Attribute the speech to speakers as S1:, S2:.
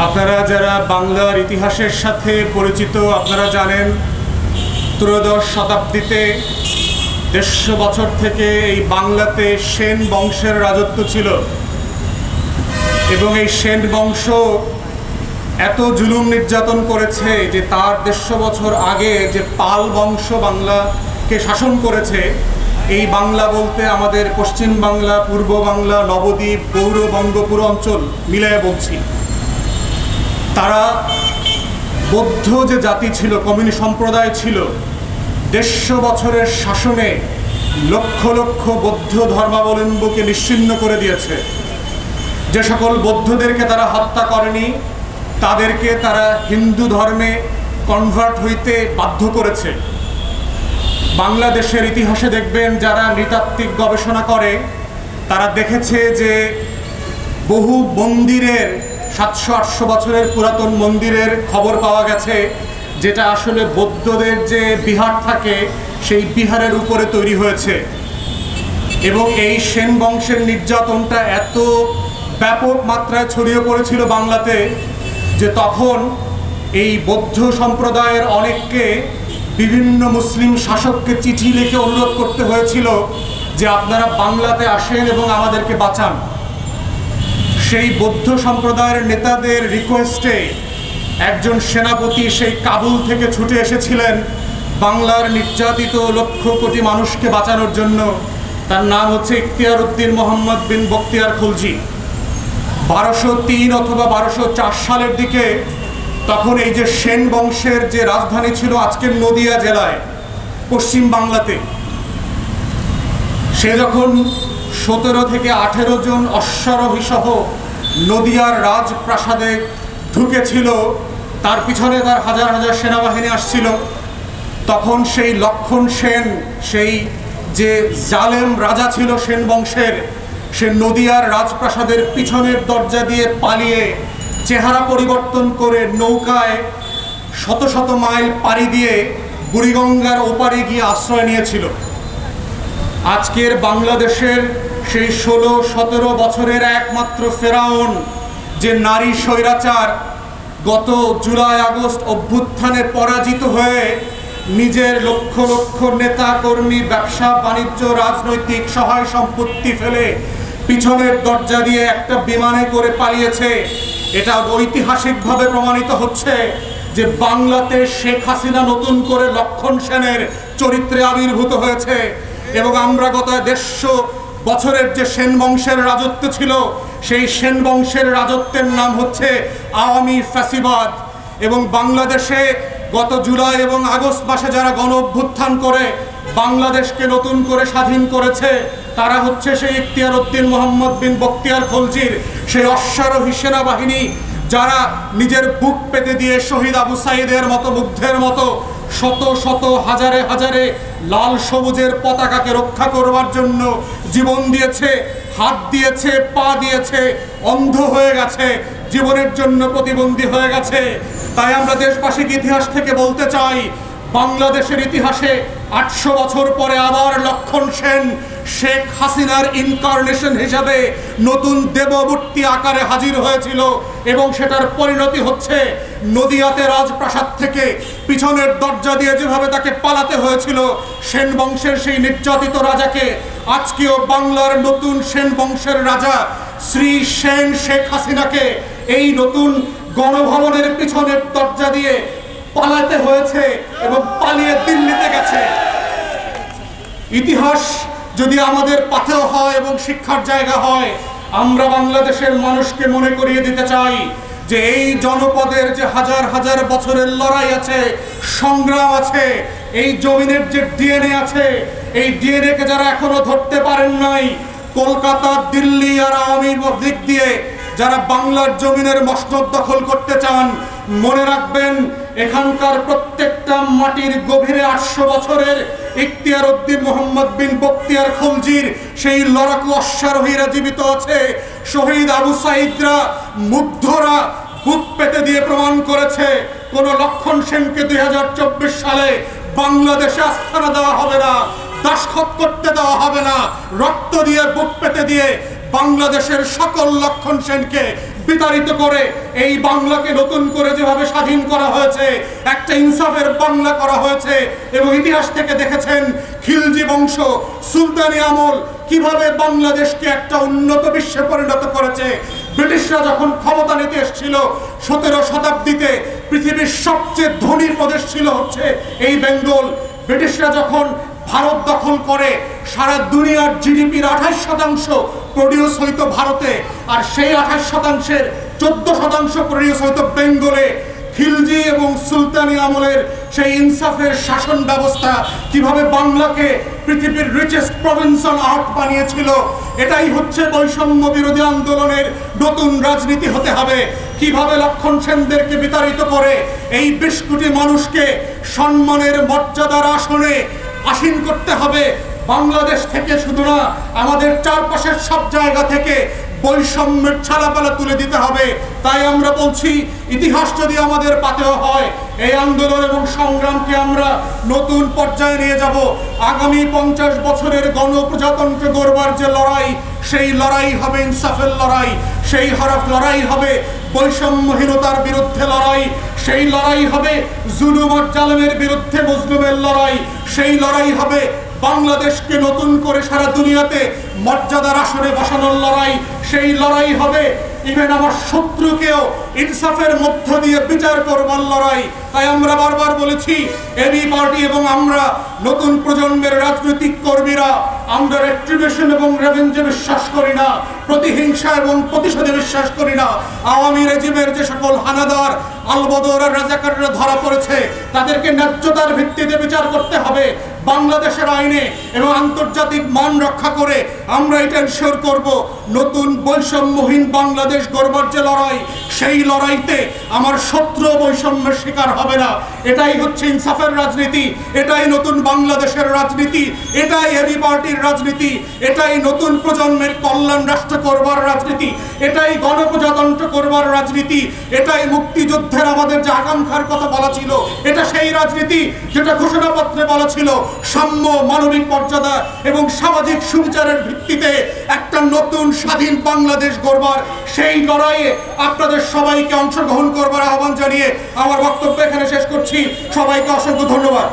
S1: আপনারা যারা বাংলার ইতিহাসের সাথে পরিচিত আপনারা জানেন ত্রয়োদশ শতাব্দীতে 150 বছর থেকে এই বাংলাতে সেন বংশের রাজত্ব ছিল এবং এই সেন বংশ এত জুলুম নির্যাতন করেছে যে তার 150 বছর আগে যে পাল বংশ বাংলাকে শাসন করেছে এই বাংলা বলতে আমাদের পশ্চিম বাংলা, পূর্ব বাংলা, নবদ্বীপ, গৌড়বঙ্গ পুরো অঞ্চল মিলিয়ে বলছি। তারা বৌদ্ধ যে জাতি ছিল, কমিউনি সম্প্রদায় ছিল, 150 বছরের শাসনে লক্ষ লক্ষ বৌদ্ধ ধর্মাবলম্বীকে নিশ্চিহ্ন করে দিয়েছে। যে সকল বৌদ্ধদেরকে তারা হত্যা করেনি তাদেরকে তারা হিন্দু ধর্মে কনভার্ট হইতে বাধ্য করেছে। বাংলাদেশের ইতিহাসে দেখবেন যারা নৃতাত্ত্বিক গবেষণা করে তারা দেখেছে যে বহু মন্দিরের 700-800 বছরের পুরাতন মন্দিরের খবর পাওয়া গেছে যেটা আসলে বৌদ্ধদের যে বিহার থাকে সেই বিহারের উপরে তৈরি হয়েছে। এবং এই সেন বংশের নির্যাতনটা এত ব্যাপক মাত্রায় ছড়িয়ে পড়েছিল বাংলাতে যে তখন এই বৌদ্ধ সম্প্রদায়ের অনেককে বিভিন্ন মুসলিম শাসককে চিঠি লিখে অনুরোধ করতে হয়েছিল যে আপনারা বাংলাতে আসেন এবং আমাদেরকে বাঁচান। সেই বৌদ্ধ সম্প্রদায়ের নেতাদের রিকোয়েস্টে একজন সেনাপতি সেই কাবুল থেকে ছুটে এসেছিলেন বাংলার নির্যাতিত লক্ষ কোটি মানুষকে বাঁচানোর জন্য। তার নাম হচ্ছে ইখতিয়ার উদ্দিন মোহাম্মদ বিন বখতিয়ার খলজি। 1203 অথবা 1204 সালের দিকে তখন এই যে সেন বংশের যে রাজধানী ছিল আজকের নদিয়া জেলায় পশ্চিম বাংলাতে, সে যখন 17 থেকে 18 জন অশ্বারোহী সহ নদিয়ার রাজপ্রাসাদে ঢুকেছিল, তার পিছনে তার হাজার হাজার সেনাবাহিনী আসছিল, তখন সেই লক্ষণ সেন, সেই যে জালেম রাজা ছিল সেন বংশের, সে নদিয়ার রাজপ্রাসাদের পিছনের দরজা দিয়ে পালিয়ে চেহারা পরিবর্তন করে নৌকায় শত শত মাইল পাড়ি দিয়ে বুড়িগঙ্গার ওপারে গিয়ে আশ্রয় নিয়েছিল। আজকের বাংলাদেশের সেই 16-17 বছরের একমাত্র ফেরাউন যে নারী স্বৈরাচার গত জুলাই আগস্ট অভ্যুত্থানে পরাজিত হয়ে নিজের লক্ষ লক্ষ নেতা কর্মী, ব্যবসা বাণিজ্য, রাজনৈতিক সহায় সম্পত্তি ফেলে পিছনের দরজা দিয়ে একটা বিমানে করে পালিয়েছে, এটা ঐতিহাসিকভাবে প্রমাণিত হচ্ছে যে বাংলাতে শেখ হাসিনা নতুন করে লক্ষণ সেনের চরিত্রে আবির্ভূত হয়েছে। এবং আমরা গত 150 বছরের যে সেন বংশের রাজত্ব ছিল সেই সেন বংশের রাজত্বের নাম হচ্ছে আওয়ামী ফ্যাসিবাদ। এবং বাংলাদেশে গত জুলাই এবং আগস্ট মাসে যারা গণ অভ্যুত্থান করে বাংলাদেশকে নতুন করে স্বাধীন করেছে তারা হচ্ছে সেই ইখতিয়ার উদ্দিন মোহাম্মদ বিন বখতিয়ার খলজির সেই অশ্বারোহী সেনাবাহিনী যারা নিজের বুক পেতে দিয়ে শহীদ আবু সাইদের মতো, মুগ্ধের মতো শত শত হাজারে হাজারে লাল সবুজের পতাকাকে রক্ষা করবার জন্য জীবন দিয়েছে, হাত দিয়েছে, পা দিয়েছে, অন্ধ হয়ে গেছে, জীবনের জন্য প্রতিবন্ধী হয়ে গেছে। তাই আমরা দেশবাসীকে ইতিহাস থেকে বলতে চাই, বাংলাদেশের ইতিহাসে 800 বছর পরে আবার লক্ষণ সেন শেখ হাসিনার ইনকারনেশন হিসাবে নতুন দেবমূর্তি আকারে হাজির হয়েছিল এবং সেটার পরিণতি হচ্ছে নদিয়াতে রাজপ্রাসাদ থেকে পিছনের দরজা দিয়ে যেভাবে তাকে পালাতে হয়েছিল সেন বংশের সেই নির্যাতিত রাজাকে, আজকেও বাংলার নতুন সেন বংশের রাজা শ্রী সেন শেখ হাসিনাকে এই নতুন গণভবনের পিছনের দরজা দিয়ে পালাতে হয়েছে এবং পালিয়ে দিল্লিতে গেছে। ইতিহাস যদি আমাদের পাথেয় হয় এবং শিক্ষার জায়গা হয়, আমরা বাংলাদেশের মানুষকে মনে করিয়ে দিতে চাই যে এই জনপদের যে হাজার হাজার বছরের লড়াই আছে, সংগ্রাম আছে, এই জমিনের যে ডিএনএ আছে, এই ডিএনএ কে যারা এখনো ধরতে পারেন নাই, কলকাতা, দিল্লি আর আওয়ামীর দিক দিয়ে যারা বাংলার জমিনের মসনদ দখল করতে চান, মনে রাখবেন এখানকার প্রত্যেকটা মাটির গভীরে 800 বছরের ইখতিয়ার উদ্দিন মোহাম্মদ বিন বখতিয়ার খলজির সেই লড়াকু অশ্বারোহীরা জীবিত আছে। শহীদ আবু সাইদরা, মুগ্ধরা বুক পেতে দিয়ে প্রমাণ করেছে কোন লক্ষণ সেনকে 2024 সালে বাংলাদেশে আস্থানা দেওয়া হবে না, দাসখত করতে দেওয়া হবে না। রক্ত দিয়ে বুক পেতে দিয়ে বাংলাদেশের সকল লক্ষণ সেনকে বিতাড়িত করে এই বাংলাকে নতুন করে যেভাবে স্বাধীন করা হয়েছে, একটা ইনসাফের বাংলা করা হয়েছে। এবং ইতিহাস থেকে দেখেছেন খিলজি বংশ, সুলতানি আমল কিভাবে বাংলাদেশকে একটা উন্নত বিশ্বে পরিণত করেছে। ব্রিটিশরা যখন ক্ষমতা নিতে এসেছিল 17 শতাব্দীতে পৃথিবীর সবচেয়ে ধনী প্রদেশ ছিল হচ্ছে এই বেঙ্গল। ব্রিটিশরা যখন ভারত দখল করে সারা দুনিয়ার জিডিপির 28% প্রডিউস হইতো ভারতে, আর সেই 28%-এর 14% প্রডিউস হইতো বেঙ্গলে। খিলজি এবং সুলতানি আমলের সেই ইনসাফের শাসন ব্যবস্থা কিভাবে বাংলাকে পৃথিবীর রিচেস্ট প্রভিন্স অন আর্থ বানিয়েছিল, এটাই হচ্ছে বৈষম্য বিরোধী আন্দোলনের নতুন রাজনীতি হতে হবে। কিভাবে লক্ষণ সেনদেরকে বিতাড়িত করে এই 20 কোটি মানুষকে সম্মানের মর্যাদার আসনে আসীন করতে হবে। বাংলাদেশ থেকে শুধু না, আমাদের চারপাশের সব জায়গা থেকে বৈষম্যের ছালাপালা তুলে দিতে হবে। তাই আমরা বলছি, ইতিহাস যদি আমাদের পাথেয় হয়, এই আন্দোলন এবং সংগ্রামকে আমরা নতুন পর্যায়ে নিয়ে যাব। আগামী 50 বছরের গণপ্রজাতন্ত্র গড়বার যে লড়াই, সেই লড়াই হবে ইনসাফের লড়াই, সেই লড়াই হবে বৈষম্যহীনতার বিরুদ্ধে লড়াই, সেই লড়াই হবে জুলুম আর জালেমের বিরুদ্ধে মজলুমের লড়াই, সেই লড়াই হবে বাংলাদেশকে নতুন করে সারা দুনিয়াতে মর্যাদার আসনে বসানোর লড়াই, সেই লড়াই হবে ইভেন আমার শত্রুকেও ইনসাফের মধ্য দিয়ে বিচার করবার লড়াই। তাই আমরা বারবার বলেছি, এবি পার্টি এবং আমরা নতুন প্রজন্মের রাজনৈতিক কর্মীরা আমরা রেট্রিবিউশন এবং রেভেঞ্জে বিশ্বাস করি না, প্রতিহিংসা এবং প্রতিশোধে বিশ্বাস করি না। আওয়ামী রেজিমের যে সকল হানাদার, আলবদর আর রাজাকাররা ধরা পড়েছে, তাদেরকে ন্যায্যতার ভিত্তিতে বিচার করতে হবে। বাংলাদেশের আইনে এবং আন্তর্জাতিক মান রক্ষা করে আমরা এটা এনশিওর করব, নতুন বৈষম্যহীন বাংলাদেশ গড়বার যে লড়াই, সেই লড়াইতে আমার শত্রু বৈষম্যের শিকার হবে না। এটাই হচ্ছে ইনসাফের রাজনীতি, এটাই নতুন বাংলাদেশের রাজনীতি, এটাই এবি পার্টির রাজনীতি, এটাই নতুন প্রজন্মের কল্যাণ রাষ্ট্র করবার রাজনীতি, এটাই গণপ্রজাতন্ত্র করবার রাজনীতি, এটাই মুক্তিযুদ্ধের আমাদের যে আকাঙ্ক্ষার কথা বলা ছিল, এটা সেই রাজনীতি যেটা ঘোষণাপত্রে বলা ছিল সাম্য, মানবিক মর্যাদা এবং সামাজিক সুবিচারের ভিত্তিতে একটা নতুন স্বাধীন বাংলাদেশ গড়বার সেই লড়াইয়ে আপনাদের সবাইকে অংশগ্রহণ করবার আহ্বান জানিয়ে আমার বক্তব্য এখানে শেষ করছি। সবাইকে অসংখ্য ধন্যবাদ।